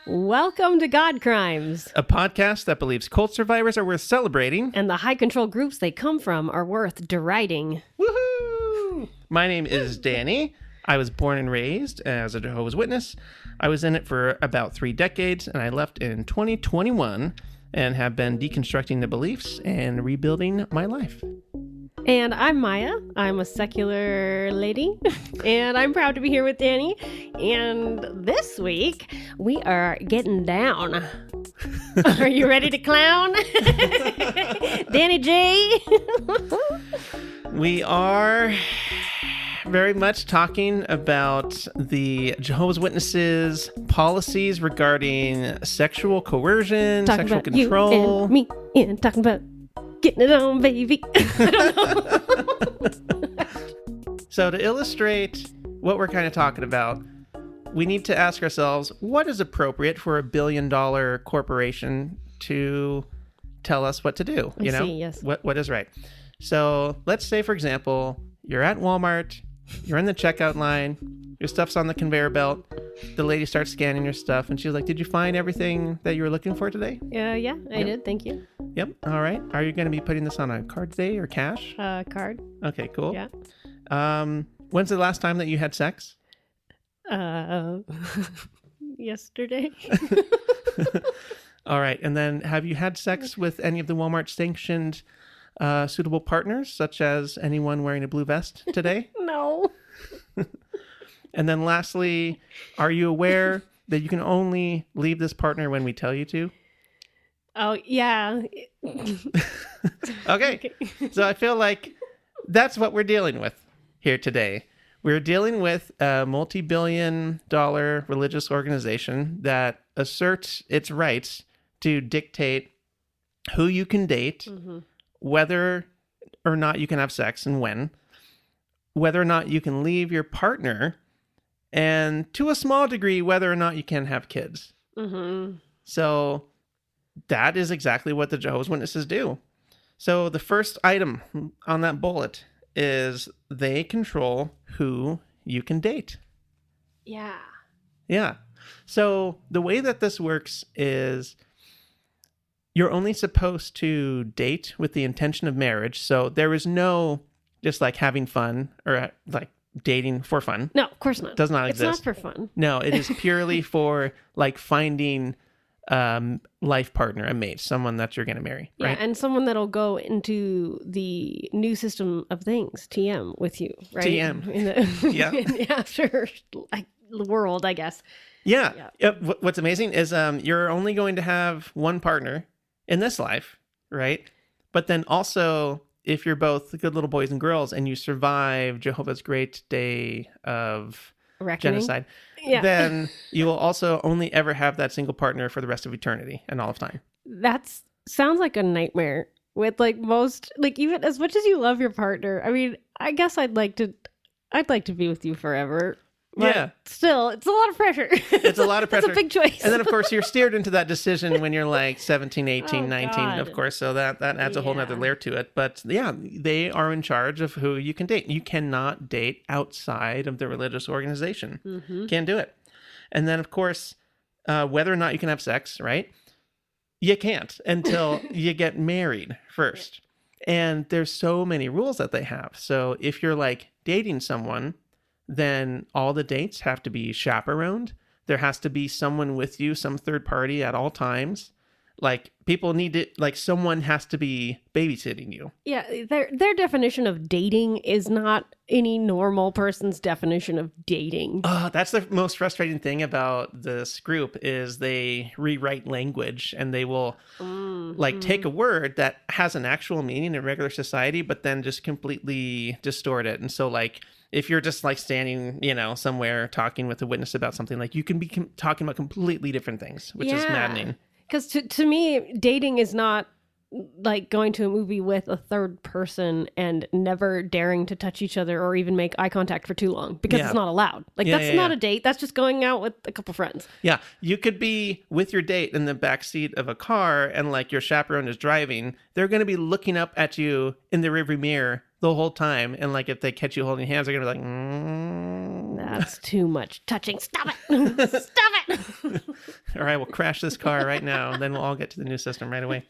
Welcome to God Crimes, a podcast that believes cult survivors are worth celebrating. and the high control groups they come from are worth deriding. Woohoo! My name is Danny. I was born and raised as a Jehovah's Witness. I was in it for about 3 decades, and I left in 2021 and have been deconstructing the beliefs and rebuilding my life. And I'm Maya. I'm a secular lady, and I'm proud to be here with Danny. And this week, we are getting down. Are you ready to clown? Danny J. We are very much talking about the Jehovah's Witnesses policies regarding sexual coercion, Talking sexual about control. you and me, and talking about getting it on, baby. I don't know. So to illustrate what we're kind of talking about, we need to ask ourselves, what is appropriate for $1 billion corporation to tell us what to do? I see, yes. What is right? So let's say, for example, you're at Walmart, you're in the checkout line, your stuff's on the conveyor belt, the lady starts scanning your stuff, and she's like, did you find everything that you were looking for today? Yeah, I did. Thank you. Yep. All right. Are you going to be putting this on a card today or cash? Card. Okay, cool. Yeah. When's the last time that you had sex? Yesterday. All right. And then have you had sex with any of the Walmart sanctioned suitable partners, such as anyone wearing a blue vest today? No. And then lastly, are you aware that you can only leave this partner when we tell you to? Oh, yeah. Okay. So I feel like that's what we're dealing with here today. We're dealing with a multi-billion-dollar religious organization that asserts its rights to dictate who you can date, whether or not you can have sex and when, whether or not you can leave your partner, and to a small degree, whether or not you can have kids. Mm-hmm. So that is exactly what the Jehovah's Witnesses do. So the first item on that bullet is they control who you can date. Yeah. Yeah. So the way that this works is you're only supposed to date with the intention of marriage. So there is no just like having fun or like dating for fun. No, of course not. Does not exist. It's not for fun. No, it is purely for like finding life partner, a mate, someone that you're going to marry, right? Yeah, and someone that'll go into the new system of things, TM, with you, right? TM. In the, Yeah. in the after like, world, I guess. Yeah. What's amazing is you're only going to have one partner in this life, right? But then also, if you're both good little boys and girls and you survive Jehovah's Great Day of Reckoning. Genocide, Yeah. then you will also only ever have that single partner for the rest of eternity and all of time. That sounds like a nightmare with like most, like even as much as you love your partner. I mean, I guess I'd like to be with you forever. But Yeah. still, it's a lot of pressure. It's a lot of pressure. It's a big choice. And then, of course, you're steered into that decision when you're like 17, 18, Oh, 19, God. of course. So that adds a whole nother Yeah. layer to it. But yeah, they are in charge of who you can date. You cannot date outside of the religious organization. Mm-hmm. Can't do it. And then, of course, whether or not you can have sex, right? You can't until you get married first. And there's so many rules that they have. So if you're like dating someone, then all the dates have to be chaperoned. There has to be someone with you, some third party at all times. Like people need to, like someone has to be babysitting you. Yeah, their definition of dating is not any normal person's definition of dating. That's the most frustrating thing about this group is they rewrite language and they will like take a word that has an actual meaning in regular society, but then just completely distort it. And so like, if you're just like standing, somewhere talking with a witness about something, like you can be talking about completely different things, which is maddening. Because to me, dating is not like going to a movie with a third person and never daring to touch each other or even make eye contact for too long because it's not allowed. Like that's not a date. That's just going out with a couple friends. Yeah. You could be with your date in the backseat of a car and like your chaperone is driving. They're going to be looking up at you in the rearview mirror the whole time. And like if they catch you holding hands, they're going to be like, That's too much touching. Stop it. Stop it. or I will crash this car right now. And then we'll all get to the new system right away.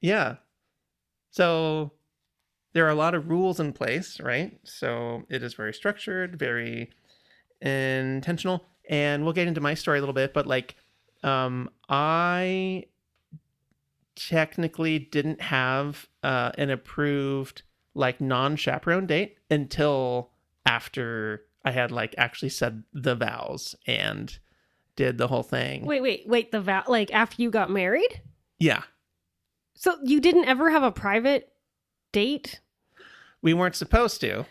Yeah. So there are a lot of rules in place, right? So it is very structured, very intentional. And we'll get into my story a little bit, but like, I technically didn't have an approved like non-chaperone date until after I had like actually said the vows and did the whole thing. Wait, the vow, like after you got married? Yeah. So you didn't ever have a private date? We weren't supposed to.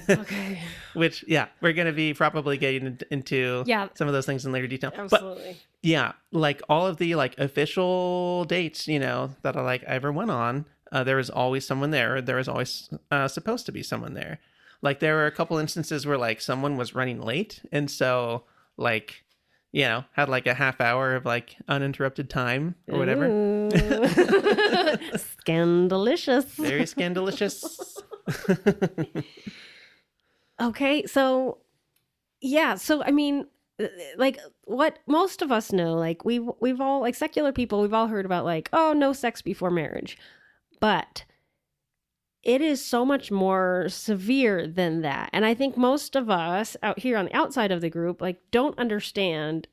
Okay. Which, yeah, we're going to be probably getting into some of those things in later detail. Absolutely. But, yeah, like all of the like official dates, you know, that I ever went on, there was always someone there. There was always supposed to be someone there. Like there were a couple instances where like someone was running late. And so like, you know, had like a half hour of like uninterrupted time or whatever. Scandalicious. Very scandalicious. Okay, so yeah, so I mean, like what most of us know, like we've all, like secular people, we've all heard about like, oh, no sex before marriage. But it is so much more severe than that. And I think most of us out here on the outside of the group like don't understand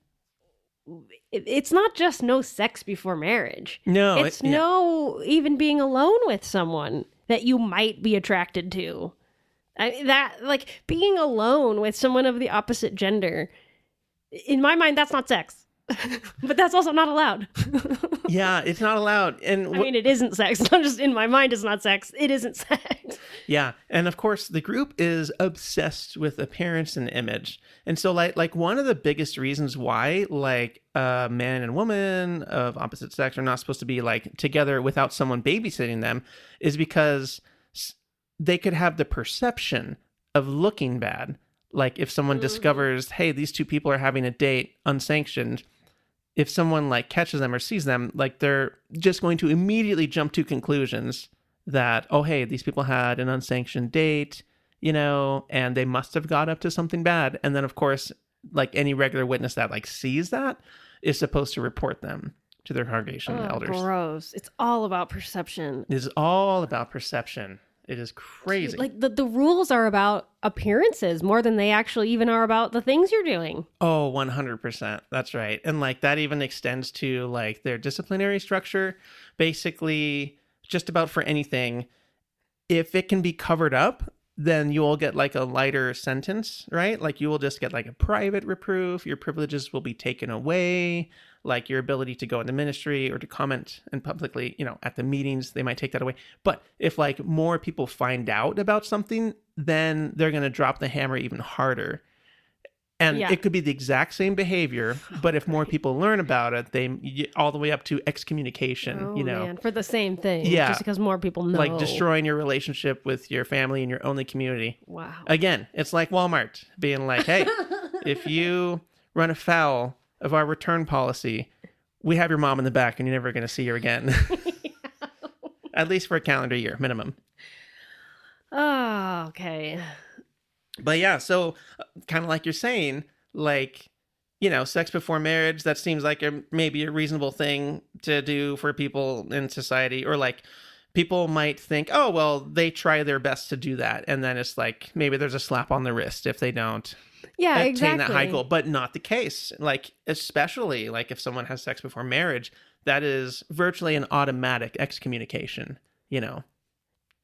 it's not just no sex before marriage. No, it's no even being alone with someone that you might be attracted to. That like being alone with someone of the opposite gender, in my mind, that's not sex. But that's also not allowed. Yeah, it's not allowed. And I mean, it isn't sex. Not just in my mind, it's not sex. It isn't sex. Yeah, and of course, the group is obsessed with appearance and image. And so, like one of the biggest reasons why, like, a man and woman of opposite sex are not supposed to be like together without someone babysitting them is because they could have the perception of looking bad. Like if someone discovers, hey, these two people are having a date unsanctioned, if someone like catches them or sees them, like they're just going to immediately jump to conclusions that, oh, hey, these people had an unsanctioned date, you know, and they must have got up to something bad. And then, of course, like any regular witness that like sees that is supposed to report them to their congregation elders. Gross. It's all about perception. It is all about perception. It is crazy. Like the rules are about appearances more than they actually even are about the things you're doing. Oh, 100%. That's right. And like that even extends to like their disciplinary structure. Basically, just about for anything, if it can be covered up, then you will get like a lighter sentence, right? Like you will just get like a private reproof. Your privileges will be taken away. Like your ability to go into ministry or to comment and publicly, you know, at the meetings, they might take that away. But if like more people find out about something, then they're going to drop the hammer even harder. And it could be the exact same behavior, but if more people learn about it, they all the way up to excommunication, you know. Man, for the same thing. Yeah. Just because more people know. Like destroying your relationship with your family and your only community. Wow. Again, it's like Walmart being like, hey, if you run afoul of our return policy, we have your mom in the back and you're never going to see her again. At least for a calendar year, minimum. Oh, okay. But yeah, so kind of like you're saying, like, you know, sex before marriage, that seems like maybe a reasonable thing to do for people in society. Or like people might think, oh, well, they try their best to do that. And then it's like maybe there's a slap on the wrist if they don't. Yeah, attain exactly. that high goal, but not the case. Like, especially like if someone has sex before marriage, that is virtually an automatic excommunication, you know?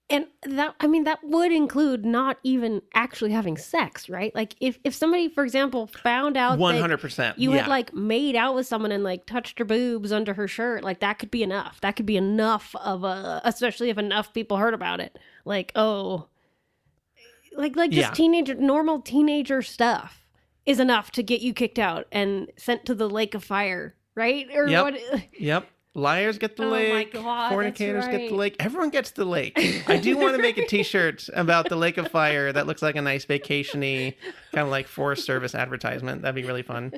And that, I mean, that would include not even actually having sex, right? Like if somebody, for example, found out 100%, you had like made out with someone and like touched her boobs under her shirt, like that could be enough. That could be enough of especially if enough people heard about it. Like, oh, like just normal teenager stuff is enough to get you kicked out and sent to the lake of fire, right? Or yep. what? Yep. Liars get the lake. My God, fornicators that's right. get the lake. Everyone gets the lake. I do want to make a t-shirt about the lake of fire that looks like a nice vacation-y, kind of like Forest Service advertisement. That'd be really fun.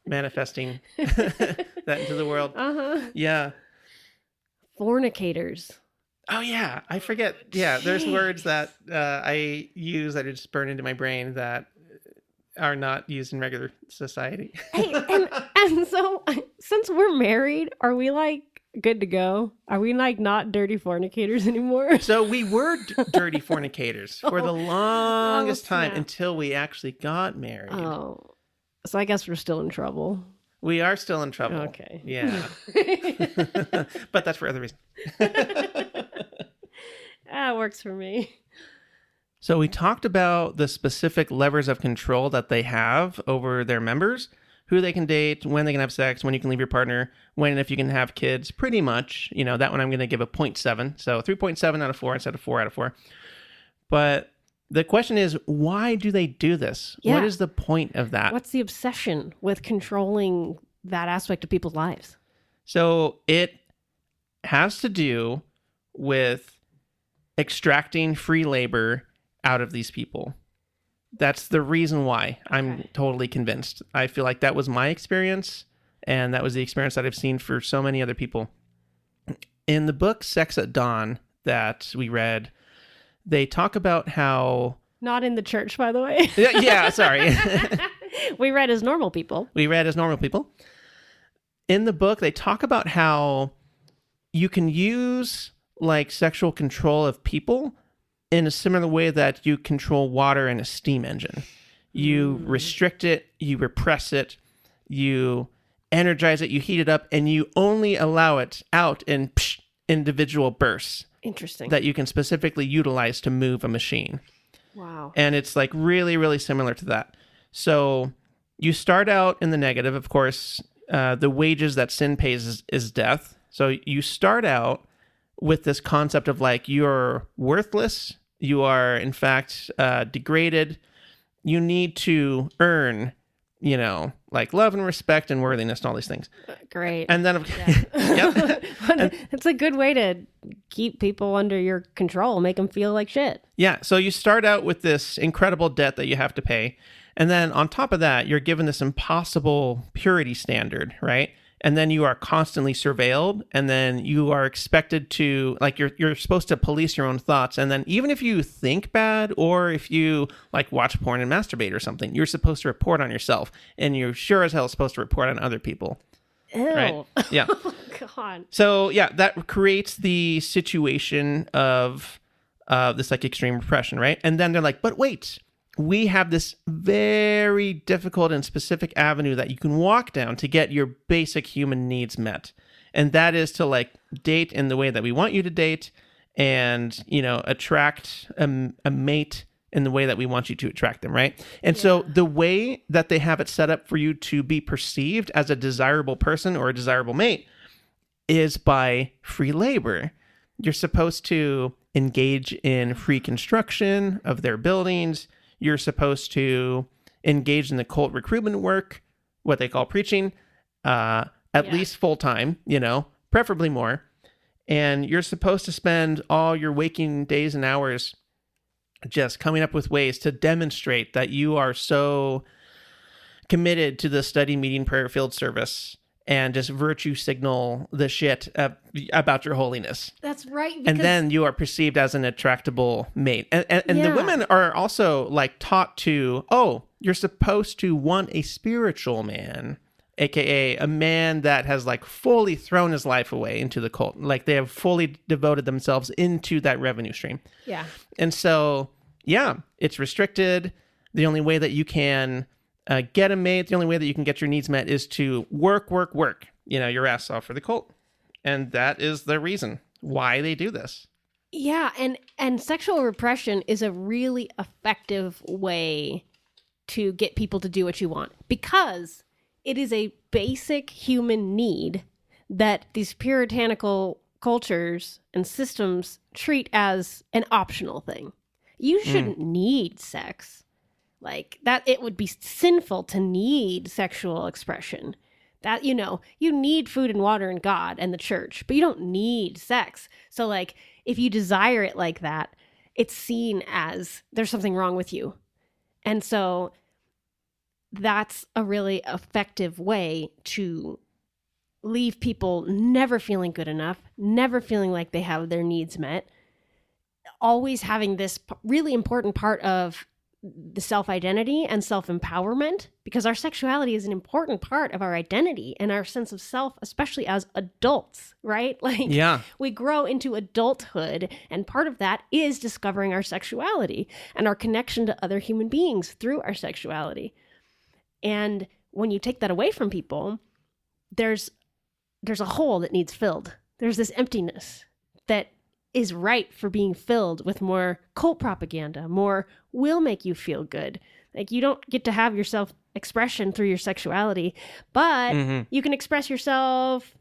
Manifesting that into the world. Yeah. Fornicators. Oh, yeah. I forget. Yeah, there's words that I use that just burn into my brain that are not used in regular society. Hey, and so since we're married, are we like good to go? Are we like not dirty fornicators anymore? So we were dirty fornicators for the longest time snap. until we actually got married. Oh, so I guess we're still in trouble. We are still in trouble. Okay. Yeah. But that's for other reasons. That works for me. So we talked about the specific levers of control that they have over their members, who they can date, when they can have sex, when you can leave your partner, when and if you can have kids, pretty much. You know, that one I'm going to give a 0.7. So 3.7 out of 4 instead of 4 out of 4. But the question is, why do they do this? Yeah. What is the point of that? What's the obsession with controlling that aspect of people's lives? So it has to do with extracting free labor out of these people. That's the reason why. I'm totally convinced. I feel like that was my experience, and that was the experience that I've seen for so many other people. In the book Sex at Dawn that we read, they talk about how... Not in the church, by the way. Yeah, sorry. We read as normal people. We read as normal people. In the book, they talk about how you can use like sexual control of people in a similar way that you control water in a steam engine. You restrict it, you repress it, you energize it, you heat it up, and you only allow it out in individual bursts. Interesting. That you can specifically utilize to move a machine. Wow. And it's like really, really similar to that. So you start out in the negative, of course. The wages that sin pays is death. So you start out with this concept of like, you're worthless. You are, in fact, degraded. You need to earn, you know, like love and respect and worthiness and all these things. Great. And then, Yep. It's a good way to keep people under your control, make them feel like shit. Yeah. So you start out with this incredible debt that you have to pay. And then on top of that, you're given this impossible purity standard, right? And then you are constantly surveilled, and then you are expected to, like, you're supposed to police your own thoughts. And then even if you think bad, or if you like watch porn and masturbate or something, you're supposed to report on yourself, and you're sure as hell supposed to report on other people. Ew. Right? Yeah. Oh, God. So yeah, that creates the situation of this like extreme repression, right? And then they're like, but wait, we have this very difficult and specific avenue that you can walk down to get your basic human needs met. And that is to like date in the way that we want you to date, and, you know, attract a mate in the way that we want you to attract them, right? And so the way that they have it set up for you to be perceived as a desirable person or a desirable mate is by free labor. You're supposed to engage in free construction of their buildings. You're supposed to engage in the cult recruitment work, what they call preaching, at least full time, you know, preferably more. And you're supposed to spend all your waking days and hours just coming up with ways to demonstrate that you are so committed to the study, meeting, prayer, field service, and just virtue signal the shit about your holiness. That's right. And then you are perceived as an attractable mate. And the women are also like taught to, oh, you're supposed to want a spiritual man, aka a man that has like fully thrown his life away into the cult. Like they have fully devoted themselves into that revenue stream. Yeah. And so, yeah, it's restricted. The only way that you can get a mate, the only way that you can get your needs met is to work, you know, your ass off for the cult. And that is the reason why they do this. Yeah, and sexual repression is a really effective way to get people to do what you want, because it is a basic human need that these puritanical cultures and systems treat as an optional thing. You shouldn't need sex. Like that, it would be sinful to need sexual expression. That, you know, you need food and water and God and the church, but you don't need sex. So like, if you desire it like that, it's seen as there's something wrong with you. And so that's a really effective way to leave people never feeling good enough, never feeling like they have their needs met, always having this really important part of the self-identity and self-empowerment, because our sexuality is an important part of our identity and our sense of self, especially as adults, right? Like, Yeah. we grow into adulthood, and part of that is discovering our sexuality and our connection to other human beings through our sexuality. And when you take that away from people, there's a hole that needs filled. There's this emptiness that is ripe for being filled with more cult propaganda, more will make you feel good. Like, you don't get to have your self-expression through your sexuality, but you can express yourself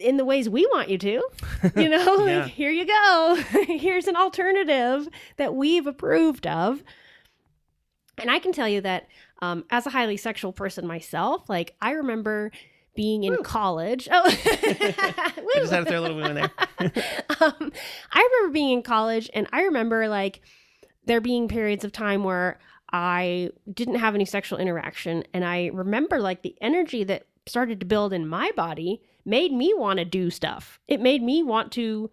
in the ways we want you to. You know, Yeah. like, here you go. Here's an alternative that we've approved of. And I can tell you that as a highly sexual person myself, like, I remember being in college. Oh, I just had to throw a little woo in there. I remember being in college, and I remember like there being periods of time where I didn't have any sexual interaction, and I remember like the energy that started to build in my body made me want to do stuff. It made me want to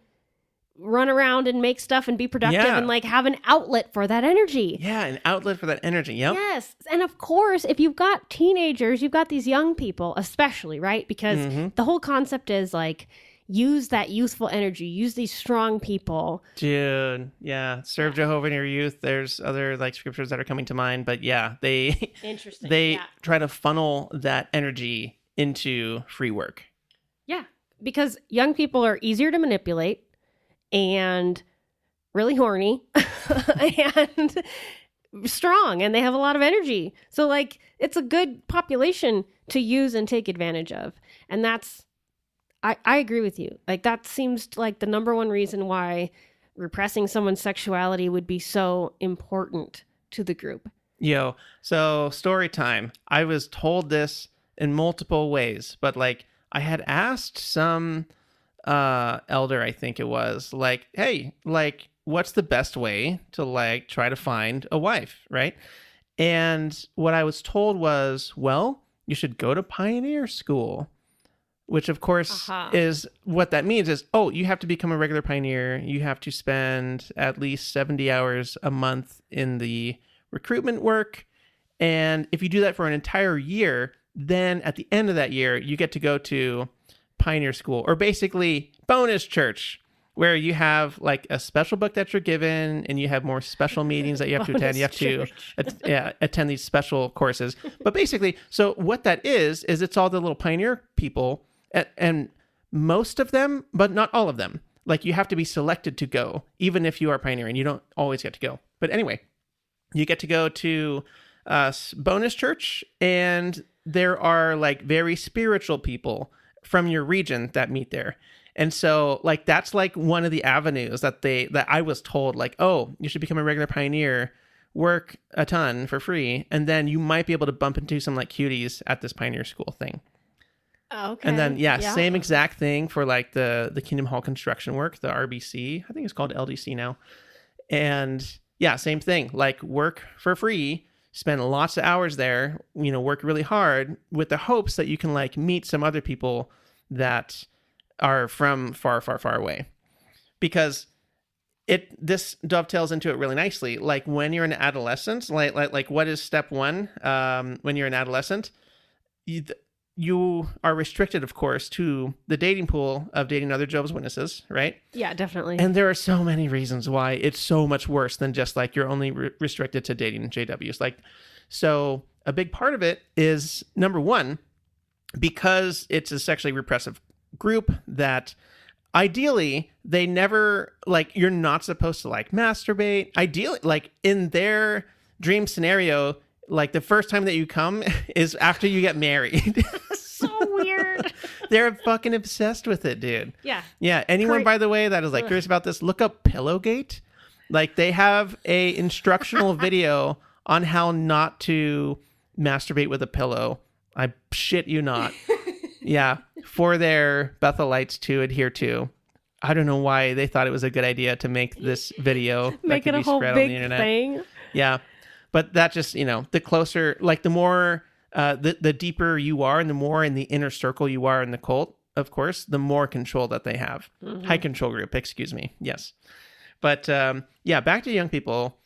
run around and make stuff and be productive and like have an outlet for that energy. Yeah, an outlet for that energy. Yep. Yes. And of course, if you've got teenagers, you've got these young people, especially, right? Because the whole concept is like, use that youthful energy, use these strong people. Dude, yeah. Serve Jehovah in your youth. There's other like scriptures that are coming to mind, but yeah, they Interesting. they try to funnel that energy into free work. Yeah. Because young people are easier to manipulate and really horny and strong, and they have a lot of energy. So like, it's a good population to use and take advantage of. And that's, I agree with you. Like, that seems like the number one reason why repressing someone's sexuality would be so important to the group. Yo, so story time. I was told this in multiple ways, but like, I had asked some elder, I think it was, like, hey, like, what's the best way to like try to find a wife, right? And what I was told was, well, you should go to pioneer school, which of course is what that means is, oh, you have to become a regular pioneer. You have to spend at least 70 hours a month in the recruitment work. And if you do that for an entire year, then at the end of that year, you get to go to pioneer school, or basically bonus church, where you have like a special book that you're given, and you have more special meetings that you have to attend. You have to attend these special courses. But basically, so what that is it's all the little pioneer people, and most of them, but not all of them. Like, you have to be selected to go, even if you are pioneering. You don't always get to go. But anyway, you get to go to bonus church, and there are like very spiritual people from your region that meet there. And so like, that's like one of the avenues that I was told, like, oh, you should become a regular pioneer, work a ton for free, and then you might be able to bump into some like cuties at this pioneer school thing. Oh, okay. And then same exact thing for like the Kingdom Hall construction work, the RBC. I think it's called LDC now. And yeah, same thing, like work for free, spend lots of hours there, you know, work really hard with the hopes that you can like meet some other people that are from far, far, far away. Because this dovetails into it really nicely. Like, when you're an adolescent, like what is step one? When you're an adolescent, you are restricted, of course, to the dating pool of dating other Jehovah's Witnesses, right? Yeah, definitely. And there are so many reasons why it's so much worse than just like you're only restricted to dating JWs. Like, so a big part of it is, number one, because it's a sexually repressive group that ideally they never, like, you're not supposed to like masturbate. Ideally, like in their dream scenario, like the first time that you come is after you get married. So weird. They're fucking obsessed with it, dude. Yeah. Yeah. Anyone, by the way, that is like curious about this, look up Pillowgate. Like, they have a instructional video on how not to masturbate with a pillow. I shit you not. Yeah. For their Bethelites to adhere to. I don't know why they thought it was a good idea to make this video. Make it a whole big thing. Yeah. But that just, you know, the closer, like the more, the deeper you are and the more in the inner circle you are in the cult, of course, the more control that they have. Mm-hmm. High control group, excuse me. Yes. But yeah, back to young people.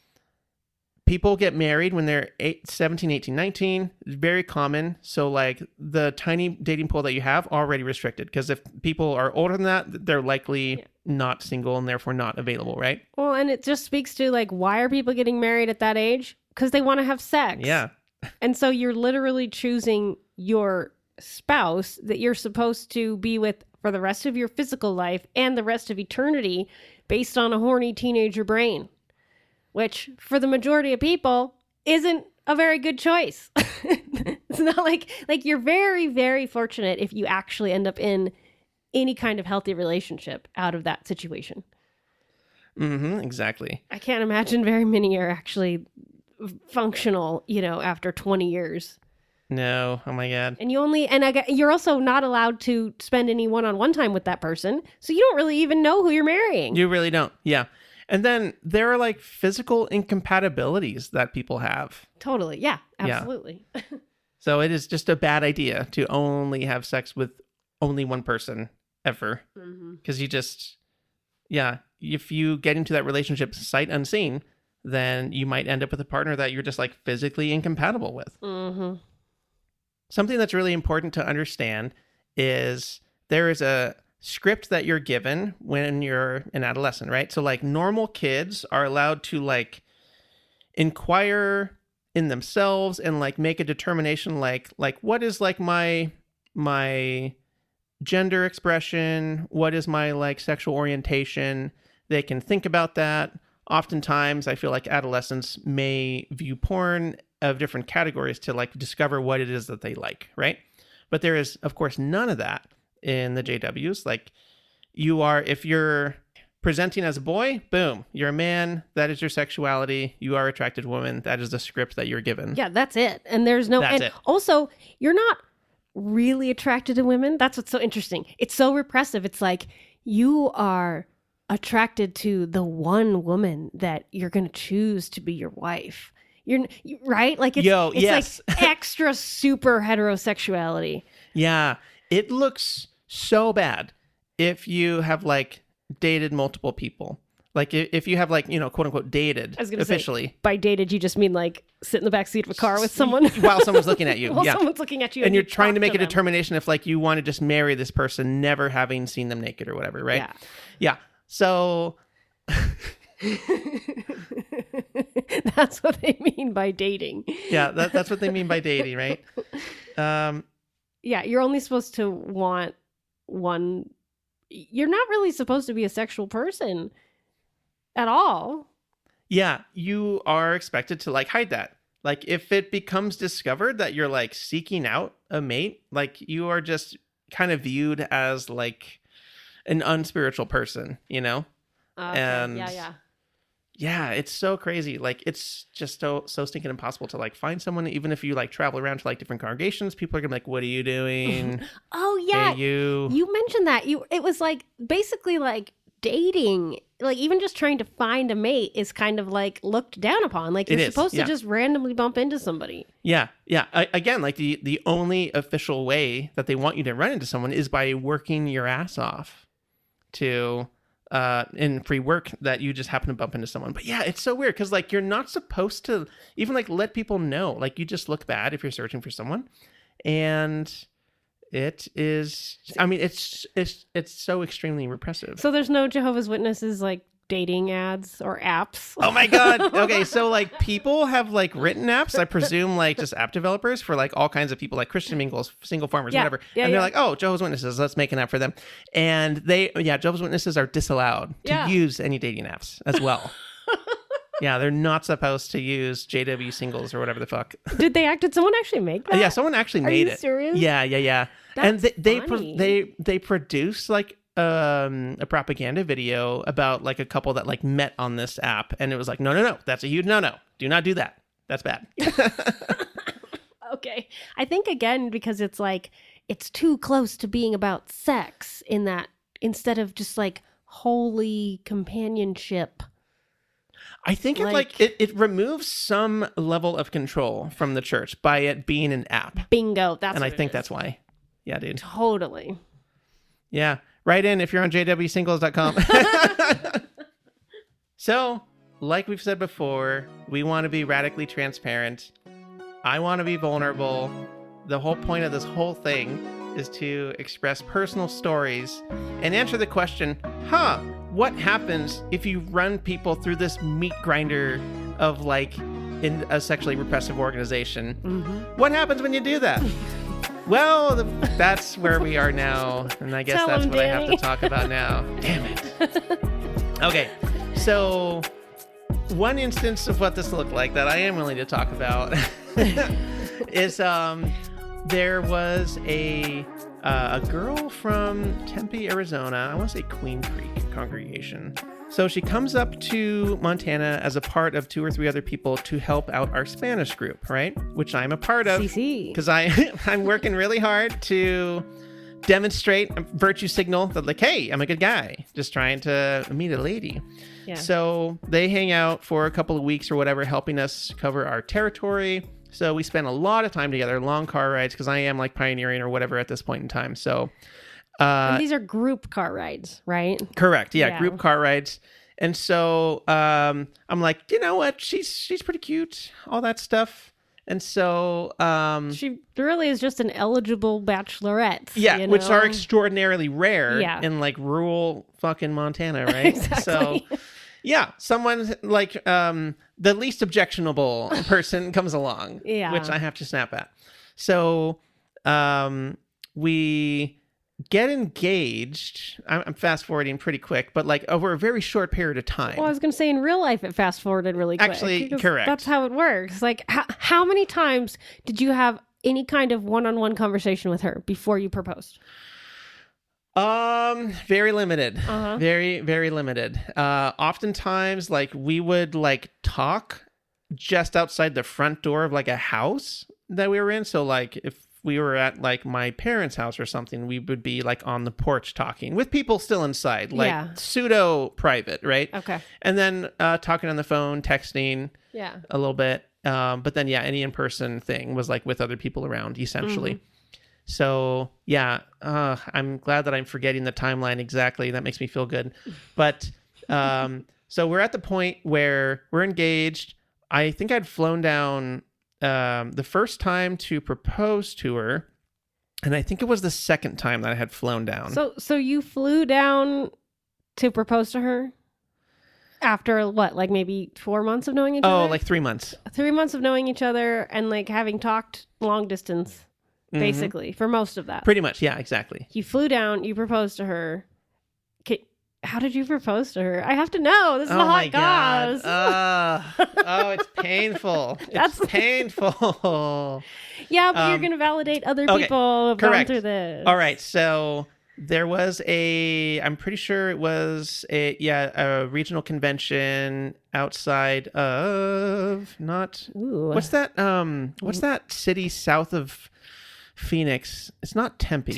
people get married when they're 17, 18, 19. It's very common. So like the tiny dating pool that you have already restricted, because if people are older than that, they're likely not single and therefore not available, right? Well, and it just speaks to like, why are people getting married at that age? Because they want to have sex. Yeah. And so you're literally choosing your spouse that you're supposed to be with for the rest of your physical life and the rest of eternity based on a horny teenager brain, which for the majority of people isn't a very good choice. It's not like you're very, very fortunate if you actually end up in any kind of healthy relationship out of that situation. Mm-hmm, exactly. I can't imagine very many are actually functional, after 20 years. No. Oh my God. And you're also not allowed to spend any one-on-one time with that person. So you don't really even know who you're marrying. You really don't. Yeah. And then there are like physical incompatibilities that people have. Totally. Yeah, absolutely. Yeah. So it is just a bad idea to only have sex with only one person ever. Because if you get into that relationship sight unseen, then you might end up with a partner that you're just like physically incompatible with. Mm-hmm. Something that's really important to understand is there is a script that you're given when you're an adolescent, right? So like normal kids are allowed to like inquire in themselves and like make a determination like what is like my gender expression, what is my like sexual orientation. They can think about that. Oftentimes, I feel like adolescents may view porn of different categories to like discover what it is that they like, right? But there is, of course, none of that in the JWs. Like if you're presenting as a boy, boom, you're a man. That is your sexuality. You are attracted to women. That is the script that you're given. Yeah, that's it. And there's no, that's it. Also, you're not really attracted to women. That's what's so interesting. It's so repressive. It's like you are attracted to the one woman that you're going to choose to be your wife. Right? Like it's yes. like extra super heterosexuality. Yeah. It looks so bad if you have like dated multiple people. Like if you have like, quote unquote dated officially. Say, by dated, you just mean like sit in the backseat of a car with someone while someone's looking at you. While someone's looking at you. And you're trying to make a determination if like you want to just marry this person, never having seen them naked or whatever, right? Yeah. Yeah. So that's what they mean by dating. Yeah, that's what they mean by dating, right? Yeah, you're only supposed to want one. You're not really supposed to be a sexual person at all. Yeah, you are expected to like hide that. Like if it becomes discovered that you're like seeking out a mate, like you are just kind of viewed as like an unspiritual person, Okay. And yeah, it's so crazy. Like it's just so stinking impossible to like find someone. Even if you like travel around to like different congregations, people are gonna be like, "What are you doing?" Oh yeah, hey, you mentioned that. It was like basically like dating. Like even just trying to find a mate is kind of like looked down upon. Like you're supposed to just randomly bump into somebody. Yeah. Again, like the only official way that they want you to run into someone is by working your ass off to in free work that you just happen to bump into someone. But yeah, it's so weird because like you're not supposed to even like let people know. Like you just look bad if you're searching for someone, and it is. I mean, it's so extremely repressive. So there's no Jehovah's Witnesses like dating ads or apps. Oh my God. Okay, so like people have like written apps, I presume like just app developers for like all kinds of people, like Christian mingles, single farmers, whatever. And they're like, oh, Jehovah's Witnesses, let's make an app for them. And Jehovah's Witnesses are disallowed to use any dating apps as well. Yeah, they're not supposed to use JW singles or whatever the fuck. Did someone actually make that? Yeah, someone actually made it. Are you serious? Yeah. That's and funny. they produce like a propaganda video about like a couple that like met on this app, and it was like, no, that's a huge no. Do not do that. That's bad. Okay. I think again, because it's like, it's too close to being about sex in that instead of just like holy companionship. I think it removes some level of control from the church by it being an app. Bingo. And I think that's why. Yeah, dude. Totally. Yeah. Write in if you're on jwsingles.com. So like we've said before, we want to be radically transparent. I want to be vulnerable. The whole point of this whole thing is to express personal stories and answer the question, what happens if you run people through this meat grinder of like in a sexually repressive organization? What happens when you do that? Well, that's where we are now, and I guess Tell that's him, what I have Danny. to talk about now. Damn it. Okay, so one instance of what this looked like that I am willing to talk about is there was a girl from Tempe, Arizona. I want to say Queen Creek congregation. So she comes up to Montana as a part of 2 or 3 other people to help out our Spanish group, right? Which I'm a part of. CC. Because I'm working really hard to demonstrate a virtue signal that like, hey, I'm a good guy. Just trying to meet a lady. Yeah. So they hang out for a couple of weeks or whatever, helping us cover our territory. So we spend a lot of time together, long car rides, because I am like pioneering or whatever at this point in time. So And these are group car rides, right? correct. Yeah, Yeah. group car rides. And so I'm like, you know what? She's pretty cute, all that stuff. And so She really is just an eligible bachelorette. yeah, you which know? are extraordinarily rare Yeah. in like rural fucking Montana, right? Exactly. So yeah, someone like the least objectionable person comes along, Yeah. which I have to snap at. So we get engaged. I'm fast forwarding pretty quick, but like over a very short period of time. Well, I was going to say in real life, it fast forwarded really quick. Actually, because correct. That's how it works. Like, how many times did you have any kind of one-on-one conversation with her before you proposed? Very limited. Uh-huh. Very, very limited. Oftentimes, like we would like talk just outside the front door of like a house that we were in. So like if we were at like my parents' house or something, we would be like on the porch talking with people still inside, like Yeah. pseudo private, right? Okay. And then talking on the phone, texting Yeah. a little bit. But then yeah, any in-person thing was like with other people around essentially. So yeah, I'm glad that I'm forgetting the timeline exactly. That makes me feel good. But so we're at the point where we're engaged. I think I'd flown down the first time to propose to her, and I think it was the second time that I had flown down. So you flew down to propose to her after what, like maybe 4 months of knowing each other? Oh, like 3 months. 3 months of knowing each other and like having talked long distance, basically, for most of that. Pretty much, yeah, exactly. You flew down, you proposed to her. How did you propose to her? I have to know. This is the hot goss. Oh, it's painful. That's- It's painful. Yeah, but you're going to validate other okay, people who've gone correct. through this. All right, so there was I'm pretty sure it was a regional convention outside of Ooh. what's that city south of Phoenix? It's not Tempe.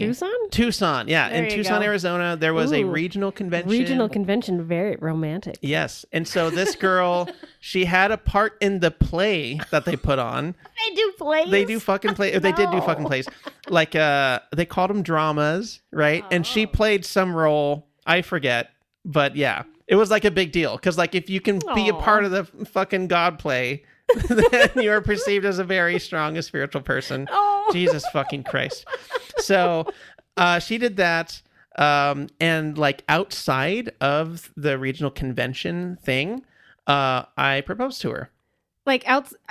Tucson, yeah. There In you Tucson, go. Arizona, there was a Ooh. regional convention. Regional convention, very romantic. Yes. And so this girl, she had a part in the play that they put on. They do plays. They do fucking play. They did do No. fucking plays. Like they called them dramas, right? And she played some role. I forget, but yeah, it was like a big deal because like if you can be a Aw. part of the fucking God play, then you are perceived as a very strong and spiritual person. Oh. Jesus fucking Christ. So she did that. And like outside of the regional convention thing, I proposed to her. Like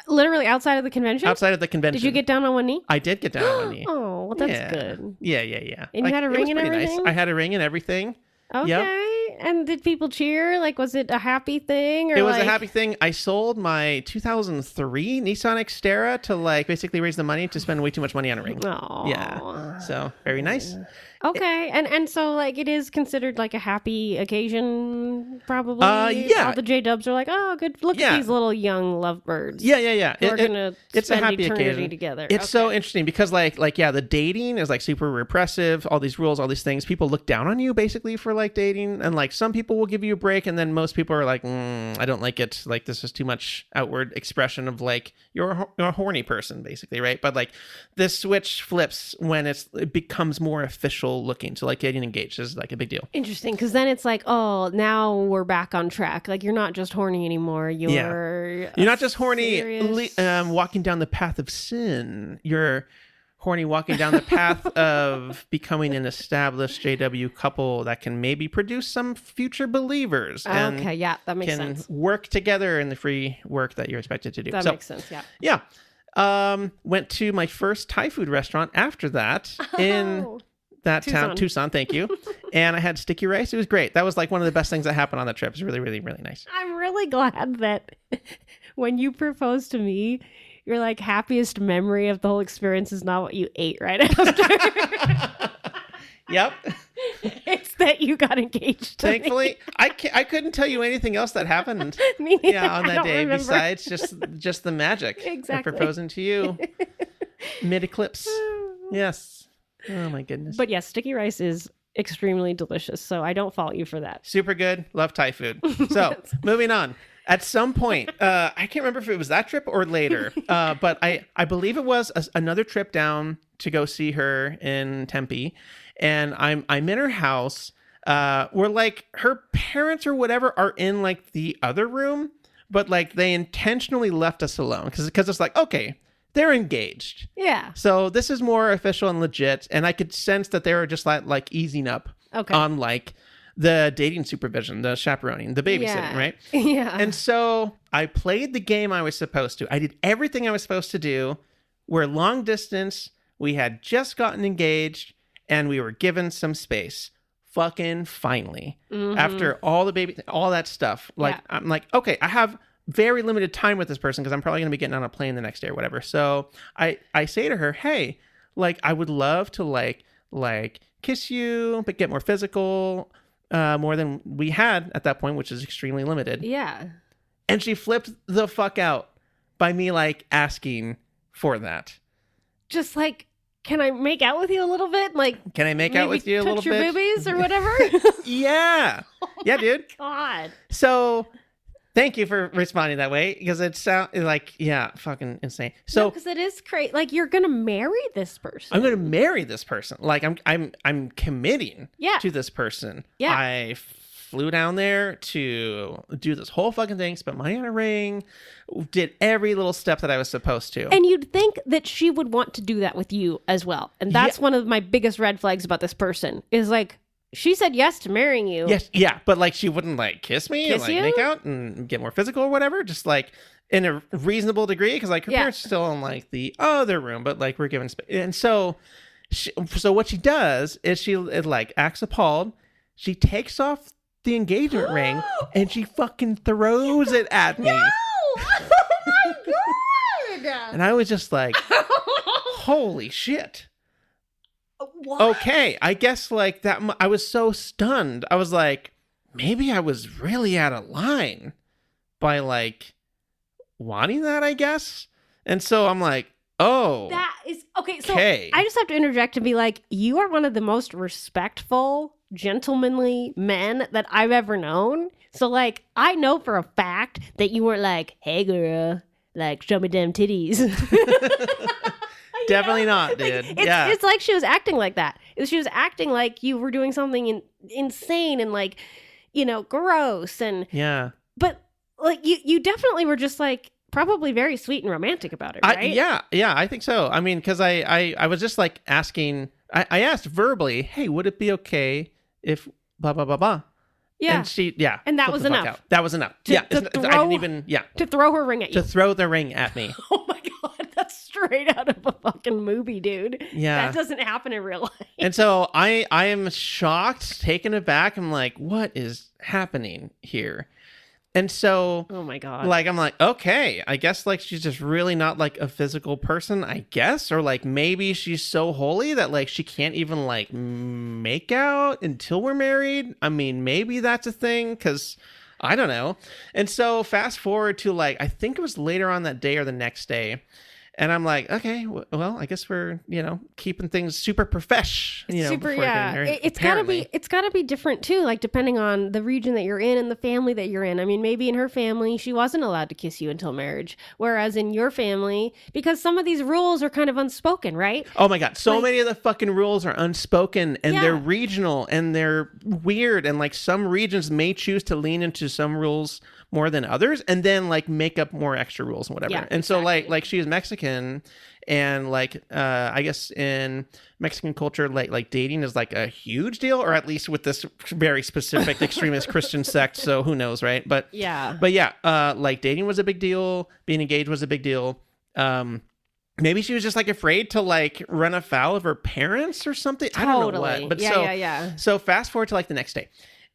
literally outside of the convention? Outside of the convention. Did you get down on one knee? I did get down on one knee. Oh, well, that's Yeah. good. Yeah. And you had a it was ring and pretty everything? I had a ring and everything. Okay. Yep. And did people cheer? Like, was it a happy thing? Or It was like... a happy thing. I sold my 2003 Nissan Xterra to like basically raise the money to spend way too much money on a ring. Aw. Yeah. So very nice. Okay, and so like it is considered like a happy occasion, probably. Yeah. All the J-Dubs are like, oh, good. Look Yeah. at these little young lovebirds. Yeah. Who are gonna it's a spend happy eternity occasion together. It's Okay. so interesting because like yeah, the dating is like super repressive. All these rules, all these things. People look down on you basically for like dating, and like some people will give you a break, and then most people are like, I don't like it. Like this is too much outward expression of like you're a horny person basically, right? But like this switch flips when it's it becomes more official looking. So like getting engaged is like a big deal. Interesting, because then it's like, oh, now we're back on track. Like you're not just horny anymore. You're not just horny serious... walking down the path of sin. You're horny walking down the path of becoming an established JW couple that can maybe produce some future believers. And okay, yeah, that makes sense. Can work together in the free work that you're expected to do. That makes sense, yeah. Yeah. Went to my first Thai food restaurant after that in that town, Tucson, thank you. And I had sticky rice. It was great. That was like one of the best things that happened on the trip. It was really, really, really nice. I'm really glad that when you proposed to me, your like happiest memory of the whole experience is not what you ate right after. Yep. It's that you got engaged. Thankfully, I couldn't tell you anything else that happened. Me neither. Yeah, on that day, remember. besides just the magic of proposing to you mid eclipse. Yes. Oh my goodness. But yes, sticky rice is extremely delicious, so I don't fault you for that. Super good. Love Thai food. So moving on. At some point, I can't remember if it was that trip or later, but I believe it was another trip down to go see her in Tempe, and I'm in her house, where like her parents or whatever are in like the other room, but like they intentionally left us alone because it's like, okay, they're engaged. Yeah. So this is more official and legit, and I could sense that they were just like easing up on like the dating supervision, the chaperoning, the babysitting, right? Yeah. And so I played the game I was supposed to. I did everything I was supposed to do. We're long distance. We had just gotten engaged and we were given some space. Fucking finally. Mm-hmm. After all that stuff. Like, yeah. I'm like, okay, I have very limited time with this person because I'm probably going to be getting on a plane the next day or whatever. So I say to her, hey, like, I would love to like kiss you, but get more physical. More than we had at that point, which is extremely limited. Yeah. And she flipped the fuck out by me like asking for that. Just like, can I make out with you a little bit? Like, can I make out with you a little bit? Touch your boobies or whatever? Yeah. Yeah, dude. God. So thank you for responding that way because it sounds like, yeah, fucking insane. So because it is crazy. Like you're gonna marry this person. I'm gonna marry this person. Like I'm committing to this person. Yeah. I flew down there to do this whole fucking thing, spent money on a ring, did every little step that I was supposed to. And you'd think that she would want to do that with you as well. And that's one of my biggest red flags about this person is like, she said yes to marrying you. Yes, yeah, but like she wouldn't like kiss me and like make out and get more physical or whatever, just like in a reasonable degree because like her parents are still in like the other room, but like we're given space. And so what she does is she like acts appalled. She takes off the engagement ring and she fucking throws it at me. No! Oh my God! And I was just like, holy shit. What? Okay, I guess like that. I was so stunned. I was like, maybe I was really out of line by like wanting that, I guess. And so I'm like, oh, that is okay. So I just have to interject and be like, you are one of the most respectful, gentlemanly men that I've ever known. So like, I know for a fact that you weren't like, hey girl, like show me them titties. Definitely not, dude. Like, it's like she was acting like that. She was acting like you were doing something insane and like, you know, gross and But like you definitely were just like probably very sweet and romantic about it, right? Yeah, I think so. I mean, because I was just like asking. I asked verbally, hey, would it be okay if blah blah blah blah? Yeah. And she and that was enough. Out. That was enough. I didn't even to throw her ring at you. To throw the ring at me. Oh my God, that's straight out of a fucking movie, dude. Yeah. That doesn't happen in real life. And so I am shocked, taken aback. I'm like, what is happening here? And so, oh my God, like, I'm like, okay, I guess like she's just really not like a physical person, I guess. Or like maybe she's so holy that like she can't even like make out until we're married. I mean, maybe that's a thing because I don't know. And so fast forward to like, I think it was later on that day or the next day. And I'm like, okay, well, I guess we're, you know, keeping things super profesh before getting married. It's gotta be different too, like depending on the region that you're in and the family that you're in. I mean, maybe in her family she wasn't allowed to kiss you until marriage, whereas in your family, because some of these rules are kind of unspoken, right? Oh my god, so many of the fucking rules are unspoken, and they're regional, and they're weird, and like some regions may choose to lean into some rules more than others, and then like make up more extra rules and whatever. And so like she is Mexican, and like I guess in Mexican culture, like dating is like a huge deal, or at least with this very specific extremist Christian sect. So who knows, right? But yeah, like dating was a big deal. Being engaged was a big deal. Maybe she was just like afraid to like run afoul of her parents or something. Totally. I don't know what. But so fast forward to like the next day.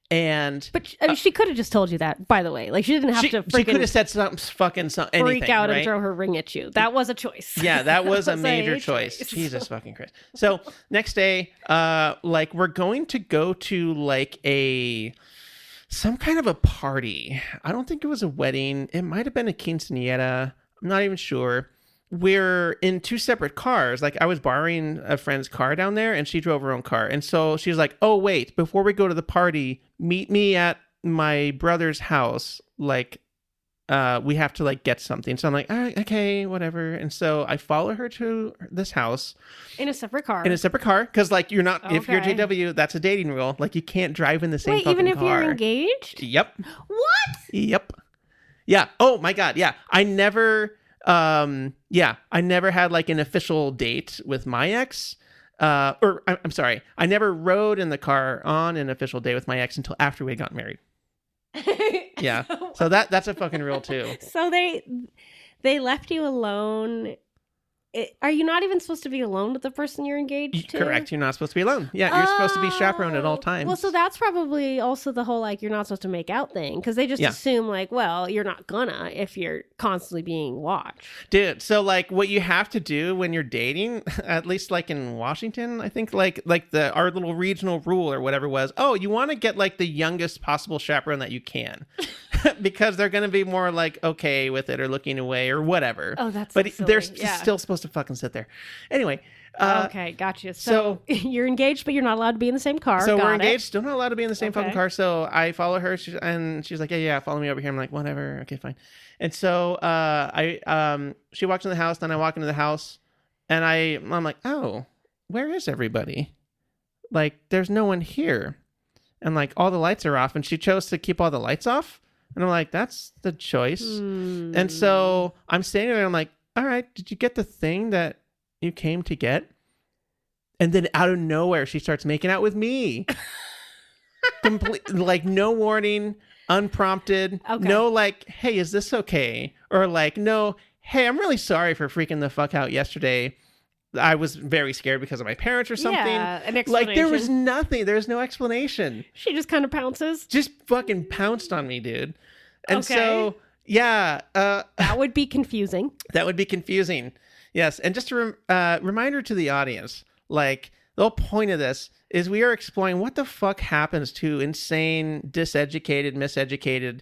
But I mean, she could have just told you that, by the way. Like, she didn't have to freaking... She could have said something, anything, freak out, right? and throw her ring at you. That was a choice. Yeah, that was a major choice. Jesus fucking Christ. So, next day, like, we're going to go to, like, some kind of a party. I don't think it was a wedding. It might have been a quinceañera. I'm not even sure. We're in two separate cars. Like, I was borrowing a friend's car down there, and she drove her own car. And so she's like, oh, wait, before we go to the party, meet me at my brother's house. Like, we have to, like, get something. So I'm like, all right, okay, whatever. And so I follow her to this house. In a separate car. Because, like, you're not, if you're JW, that's a dating rule. Like, you can't drive in the same fucking car. Wait, even if you're engaged? Yep. What? Yep. Yeah. Oh, my God. Yeah. I never had like an official date with my ex, or I'm sorry, I never rode in the car on an official date with my ex until after we got married. Yeah. So that's a fucking rule too. So they left you alone. Are you not even supposed to be alone with the person you're engaged to? Correct. You're not supposed to be alone. Yeah, you're supposed to be chaperoned at all times. Well, so that's probably also the whole, like, you're not supposed to make out thing. Because they just assume, like, well, you're not gonna if you're constantly being watched. Dude, so, like, what you have to do when you're dating, at least, like, in Washington, I think, like our little regional rule or whatever was, you want to get, like, the youngest possible chaperone that you can. Because they're going to be more, like, okay with it or looking away or whatever. Oh, that's But so they're silly. still supposed to fucking sit there. Anyway. Okay, gotcha. So you're engaged, but you're not allowed to be in the same car. So we're engaged, still not allowed to be in the same fucking car. So I follow her, and she's like, yeah, follow me over here. I'm like, whatever. Okay, fine. And so she walks into the house, then I walk into the house, and I'm like, oh, where is everybody? Like, there's no one here. And like, all the lights are off, and she chose to keep all the lights off. And I'm like, that's the choice. And so I'm standing there, and I'm like, all right, did you get the thing that you came to get? And then out of nowhere, she starts making out with me. Like, no warning, unprompted. Okay. No, like, hey, is this okay? Or like, no, hey, I'm really sorry for freaking the fuck out yesterday. I was very scared because of my parents or something. Yeah, an explanation. Like, there was nothing. There's no explanation. She just kind of pounces. Just fucking pounced on me, dude. And so, yeah. That would be confusing. That would be confusing. Yes. And just a reminder to the audience, like, the whole point of this is we are exploring what the fuck happens to insane, diseducated, miseducated,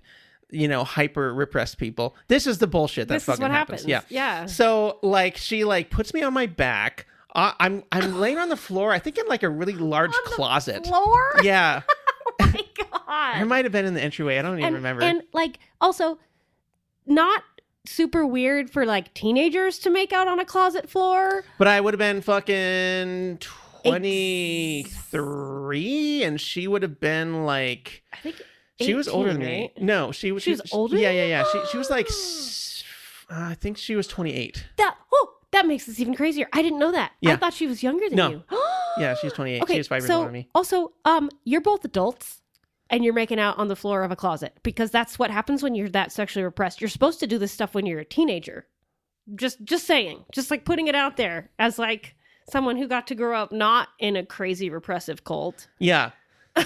hyper repressed people. This is the bullshit that fucking happens. Yeah. So like, she like puts me on my back. I'm laying on the floor. I think in like a really large closet. Floor? Yeah. Oh my God. It might have been in the entryway. I don't even remember. And like, also, not super weird for like teenagers to make out on a closet floor. But I would have been fucking 23, and she would have been like, I think 18, she was older than me. Right? No, she was older. Yeah. She was like, I think she was 28. That makes this even crazier. I didn't know that. Yeah. I thought she was younger than you. Yeah, she's 28. Okay, she was 5 years older than me. Also, you're both adults, and you're making out on the floor of a closet, because that's what happens when you're that sexually repressed. You're supposed to do this stuff when you're a teenager. Just saying. Just like putting it out there as like someone who got to grow up not in a crazy repressive cult. Yeah.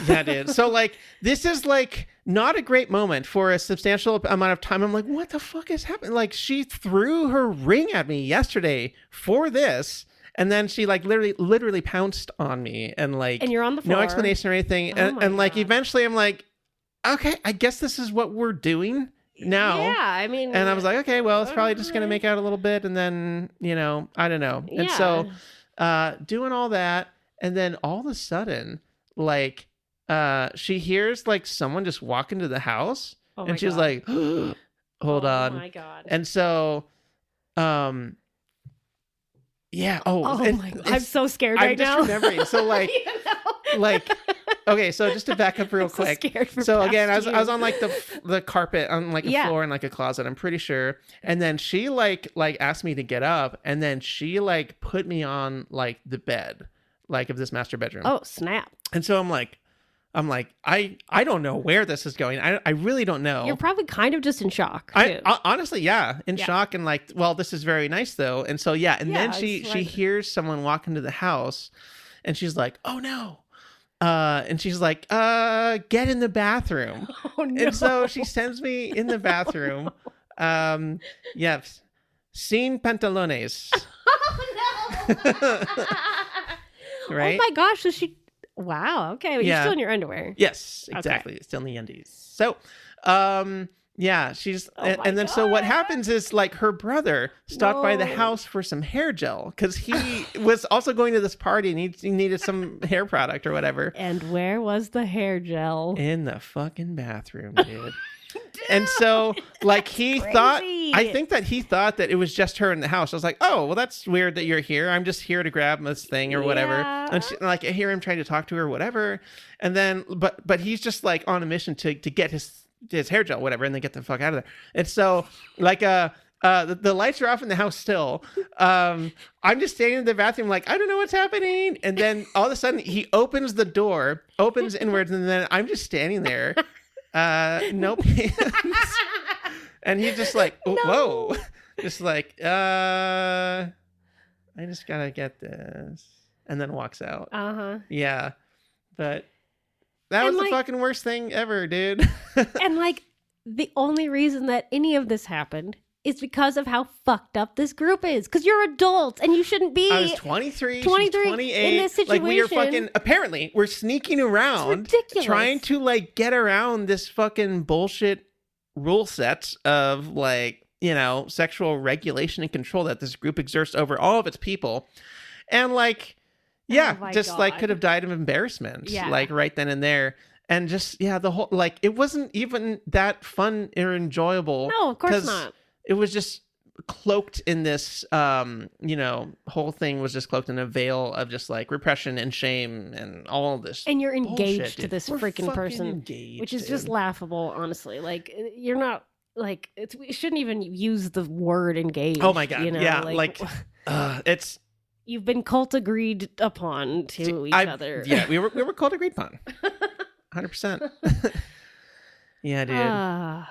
Yeah, dude. So like, this is like not a great moment for a substantial amount of time. I'm like, what the fuck is happening? Like, she threw her ring at me yesterday for this, and then she like literally pounced on me, and like, and you're on the floor. No explanation or anything. And like, eventually I'm like, okay, I guess this is what we're doing now. Yeah, I mean, and I was like, okay, well, it's probably just gonna make out a little bit, and then I don't know. And so doing all that. And then all of a sudden, like, she hears like someone just walk into the house, Oh my and she's God. like, hold on. Oh my God. And so, yeah. Oh and my God. I'm so scared right I'm just now. remembering. So like, You know? like, okay, so just to back up real I'm so quick. scared for So again, past I was you. on like the carpet on like a Yeah. floor in like a closet, I'm pretty sure. And then she like asked me to get up, and then she like put me on like the bed, like of this master bedroom. Oh, snap. And so I'm like, I don't know where this is going. I really don't know. You're probably kind of just in shock, too. I honestly, yeah, in Yeah. shock and like, well, this is very nice though. And so yeah, and then Yeah, she it's like- hears someone walk into the house, and she's like, oh no. And she's like, get in the bathroom. Oh, no. And so she sends me in the bathroom. Yeah, sin pantalones. Oh, no. Right? Oh, my gosh. So she... Wow. Okay. But Yeah. You're still in your underwear. Yes, Okay. exactly. It's still in the undies. So, yeah, she's, Oh my and then so what God. happens is like her brother stopped by the No. house for some hair gel because he was also going to this party and he needed some hair product or whatever. And where was the hair gel? In the fucking bathroom, dude. And so, like, he thought, crazy. I think that he thought that it was just her in the house. I was like, oh, well, that's weird that you're here. I'm just here to grab this thing or whatever. Yeah. And she, like, I hear him trying to talk to her or whatever. And then, but he's just like on a mission to get his hair gel, whatever, and then get the fuck out of there. And so, like, the lights are off in the house still. I'm just standing in the bathroom like, I don't know what's happening. And then all of a sudden he opens the door, opens inwards, and then I'm just standing there. No pants. And he's just like, oh, whoa. Just like, I just gotta get this. And then walks out. Uh-huh. Yeah. But that And, was like- the fucking worst thing ever, dude. And like the only reason that any of this happened is because of how fucked up this group is. Because you're adults and you shouldn't be. I was 23, 23 she's 28. in this Like we are situation. fucking, apparently we're sneaking around. It's ridiculous. Trying to like get around this fucking bullshit rule set of like, you know, sexual regulation and control that this group exerts over all of its people. And like, yeah, Oh my just like God. could have died of embarrassment. Yeah. Like right then and there. And just, yeah, the whole, like, it wasn't even that fun or enjoyable. No, of course 'cause not. It was just cloaked in this, you know, whole thing was just cloaked in a veil of just like repression and shame and all of this. And you're bullshit, engaged to dude. this We're freaking fucking person, engaged, which is dude. just laughable, honestly. Like you're not like we shouldn't even use the word engaged. Oh my God. You know? Yeah. Like, it's, you've been cult agreed upon to each other. Yeah, we were called agreed upon. 100%. Yeah, dude.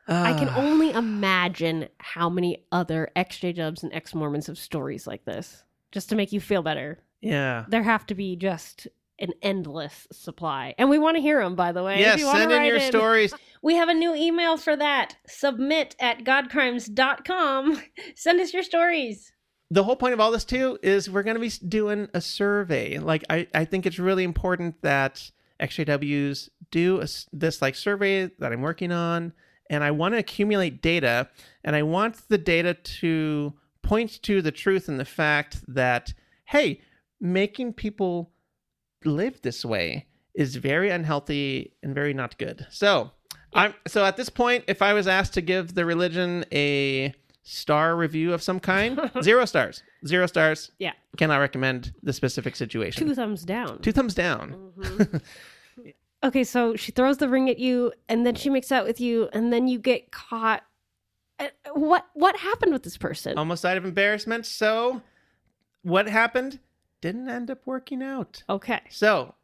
I can only imagine how many other ex-J-Dubs and ex-Mormons have stories like this. Just to make you feel better. Yeah. There have to be just an endless supply. And we want to hear them, by the way. Yes, If you wanna send in write your stories. We have a new email for that. submit@godcrimes.com. Send us your stories. The whole point of all this, too, is we're going to be doing a survey. Like, I think it's really important that XJWs do this, like, survey that I'm working on. And I want to accumulate data. And I want the data to point to the truth and the fact that, hey, making people live this way is very unhealthy and very not good. So, so at this point, if I was asked to give the religion a star review of some kind, 0 stars. 0 stars. Yeah. Cannot recommend the specific situation. 2 thumbs down. 2 thumbs down. Mhm. Okay, so she throws the ring at you, and then she makes out with you, and then you get caught. What happened with this person? Almost died of embarrassment. So what happened? Didn't end up working out. Okay. So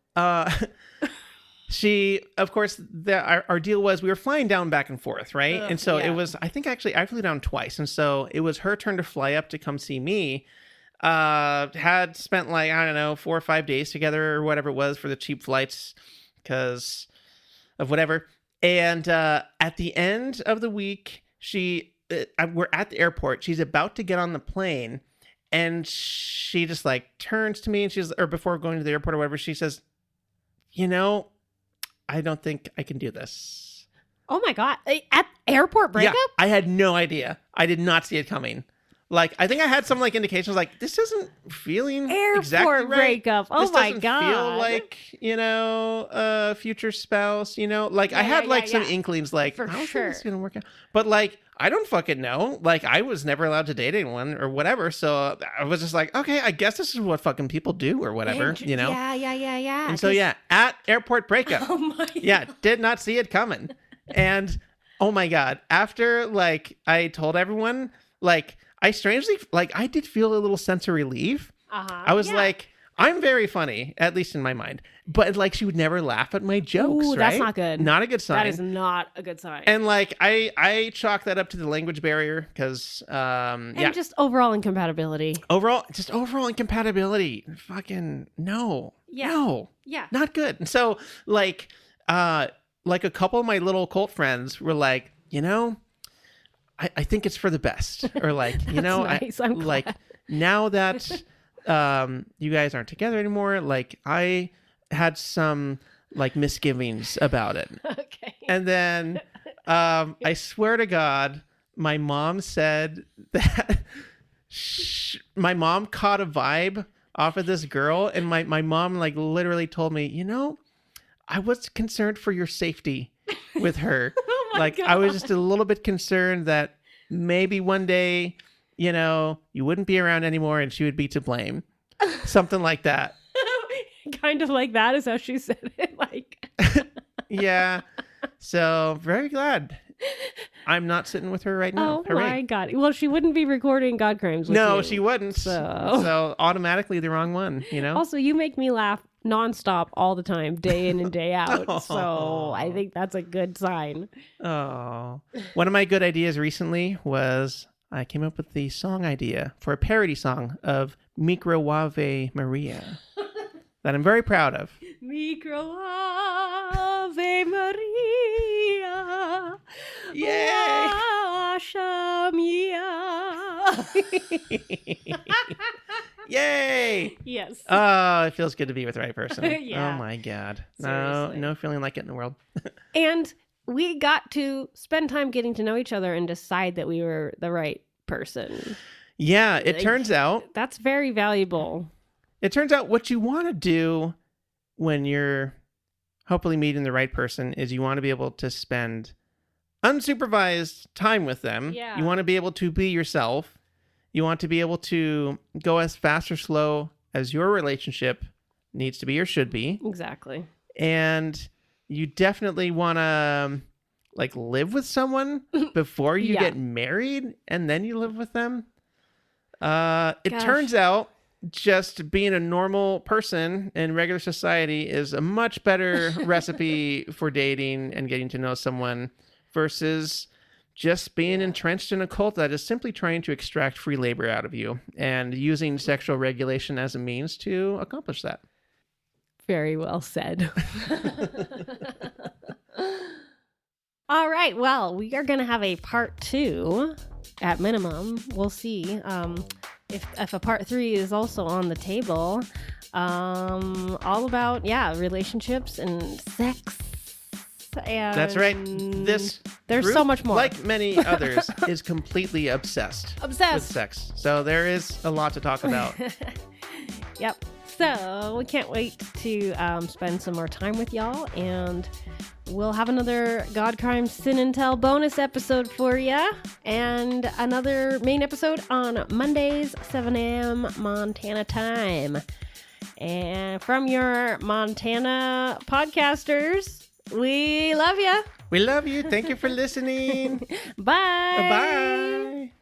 she, of course, our deal was we were flying down back and forth, right? And so yeah. it was, I think actually I flew down twice. And so it was her turn to fly up to come see me. Had spent like, I don't know, 4 or 5 days together or whatever it was for the cheap flights because of whatever. And at the end of the week, we're at the airport. She's about to get on the plane. And she just like turns to me and or before going to the airport or whatever, she says, you know, I don't think I can do this. Oh my God. At airport breakup? Yeah, I had no idea. I did not see it coming. Like, I think I had some like indications like this isn't feeling Airport exactly right. breakup. Oh This my doesn't God. feel like, a future spouse, Like I had some inklings like, For I don't think sure. this is going to work out. But like, I don't fucking know. Like, I was never allowed to date anyone or whatever. So I was just like, okay, I guess this is what fucking people do or whatever, Yeah. And so, at airport breakup. Oh my Yeah, did not see it coming. And oh my God, after like I told everyone, like I strangely, like I did feel a little sense of relief. I was like, I'm very funny, at least in my mind. But like she would never laugh at my jokes, Ooh, right? that's not good. Not a good sign. That is not a good sign. And like I chalk that up to the language barrier because and just overall incompatibility. Overall incompatibility. Fucking no. Yeah. No. Yeah. Not good. And so like a couple of my little cult friends were like, I think it's for the best. Or like, nice. I'm like glad. now that you guys aren't together anymore, like I had some like misgivings about it. Okay. And then I swear to God, my mom said that my mom caught a vibe off of this girl, and my mom like literally told me, I was concerned for your safety with her. Oh my God. I was just a little bit concerned that maybe one day, you wouldn't be around anymore and she would be to blame. Something like that. Kind of like that is how she said it. Like, yeah. So very glad I'm not sitting with her right now. oh Hooray. my God. Well, she wouldn't be recording God Crimes with No, you. she wouldn't. So automatically the wrong one, Also, you make me laugh nonstop all the time, day in and day out. So I think that's a good sign. Oh. One of my good ideas recently was I came up with the song idea for a parody song of Microwave Maria that I'm very proud of. Microwave Maria. Yay! Washa mia. Yay! Yes. Oh, it feels good to be with the right person. Yeah. Oh my God. Seriously. No feeling like it in the world. And we got to spend time getting to know each other and decide that we were the right person. Yeah, it turns out. That's very valuable. It turns out what you want to do when you're hopefully meeting the right person is you want to be able to spend unsupervised time with them. Yeah. You want to be able to be yourself. You want to be able to go as fast or slow as your relationship needs to be or should be. Exactly. And you definitely want to like live with someone before you Yeah. get married and then you live with them. It Gosh. turns out just being a normal person in regular society is a much better recipe for dating and getting to know someone versus just being entrenched in a cult that is simply trying to extract free labor out of you and using sexual regulation as a means to accomplish that. Very well said. All right. Well, we are going to have a part 2 at minimum. We'll see if a part 3 is also on the table. All about, relationships and sex. And That's right. This there's group, so much more. like many others, is completely obsessed with sex. So there is a lot to talk about. Yep. So we can't wait to spend some more time with y'all, and we'll have another God Crime Sin and Tell bonus episode for you, and another main episode on Mondays, 7 a.m. Montana time. And from your Montana podcasters, we love you. We love you. Thank you for listening. Bye. Bye.